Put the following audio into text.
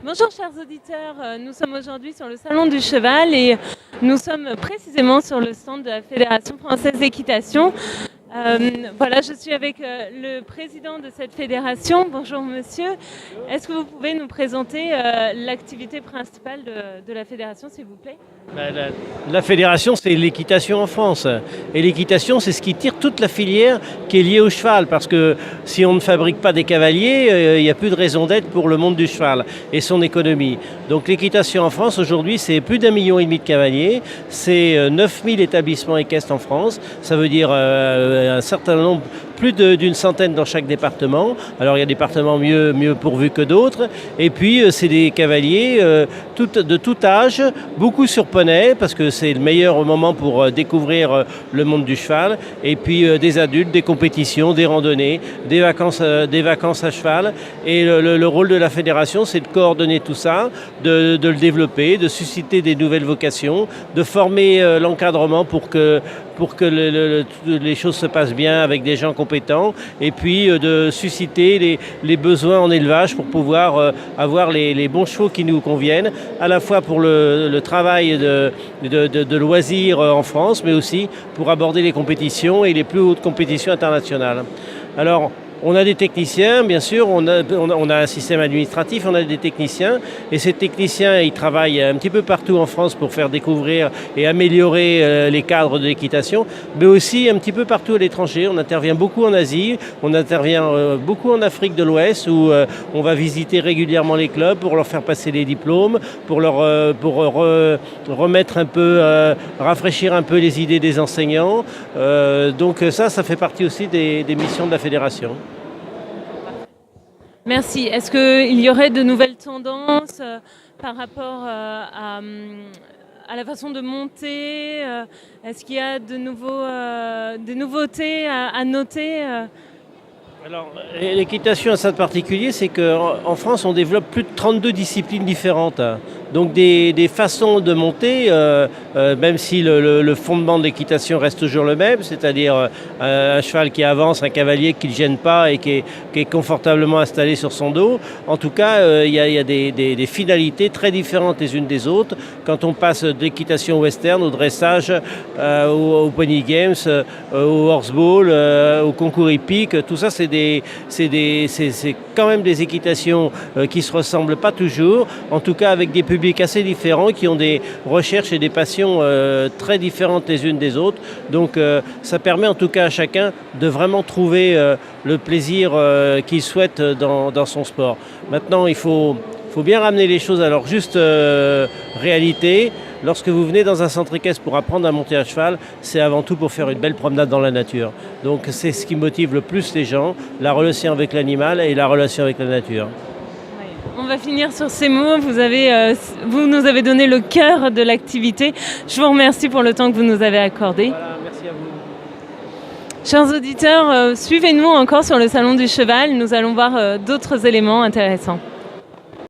Bonjour chers auditeurs, nous sommes aujourd'hui sur le Salon du Cheval et nous sommes précisément sur le stand de la Fédération Française d'Équitation. Voilà, je suis avec le président de cette fédération. Bonjour monsieur. Est-ce que vous pouvez nous présenter l'activité principale de la fédération, s'il vous plaît ? La fédération, c'est l'équitation en France. Et l'équitation, c'est ce qui tire toute la filière qui est liée au cheval. Parce que si on ne fabrique pas des cavaliers, il n'y a plus de raison d'être pour le monde du cheval et son économie. Donc l'équitation en France, aujourd'hui, c'est plus d'1,5 million de cavaliers. C'est 9000 établissements équestres en France. Ça veut dire un certain nombre, plus d'une centaine dans chaque département. Alors il y a des départements mieux pourvus que d'autres. Et puis c'est des cavaliers de tout âge, beaucoup sur poney, parce que c'est le meilleur moment pour découvrir le monde du cheval. Et puis des adultes, des compétitions, des randonnées, des vacances à cheval. Et le rôle de la fédération, c'est de coordonner tout ça, de le développer, de susciter des nouvelles vocations, de former l'encadrement pour que les choses se passent bien avec des gens compétents, et puis de susciter les besoins en élevage pour pouvoir avoir les bons chevaux qui nous conviennent, à la fois pour le travail de loisirs en France, mais aussi pour aborder les compétitions et les plus hautes compétitions internationales. Alors, on a des techniciens, bien sûr, on a un système administratif, on a des techniciens, et ces techniciens, ils travaillent un petit peu partout en France pour faire découvrir et améliorer les cadres de l'équitation, mais aussi un petit peu partout à l'étranger. On intervient beaucoup en Asie, on intervient beaucoup en Afrique de l'Ouest, où on va visiter régulièrement les clubs pour leur faire passer les diplômes, pour remettre un peu, rafraîchir un peu les idées des enseignants. Donc ça fait partie aussi des missions de la fédération. Merci. Est-ce qu'il y aurait de nouvelles tendances par rapport à la façon de monter Est-ce qu'il y a des nouveautés à noter Alors, l'équitation a ça de particulier, c'est qu'en France, on développe plus de 32 disciplines différentes. Donc des façons de monter, même si le fondement de l'équitation reste toujours le même, c'est-à-dire un cheval qui avance, un cavalier qui ne gêne pas et qui est confortablement installé sur son dos. En tout cas, il y a des finalités très différentes les unes des autres. Quand on passe de l'équitation western au dressage, au pony games, au horseball, au concours hippique, tout ça c'est quand même des équitations qui se ressemblent pas toujours, en tout cas avec des publics assez différents qui ont des recherches et des passions très différentes les unes des autres. Donc ça permet en tout cas à chacun de vraiment trouver le plaisir qu'il souhaite dans son sport. Maintenant, il faut bien ramener les choses à leur juste réalité. Lorsque vous venez dans un centre équestre pour apprendre à monter à cheval, c'est avant tout pour faire une belle promenade dans la nature. Donc c'est ce qui motive le plus les gens, la relation avec l'animal et la relation avec la nature. On va finir sur ces mots. Vous nous avez donné le cœur de l'activité. Je vous remercie pour le temps que vous nous avez accordé. Voilà, merci à vous. Chers auditeurs, suivez-nous encore sur le Salon du Cheval. Nous allons voir d'autres éléments intéressants.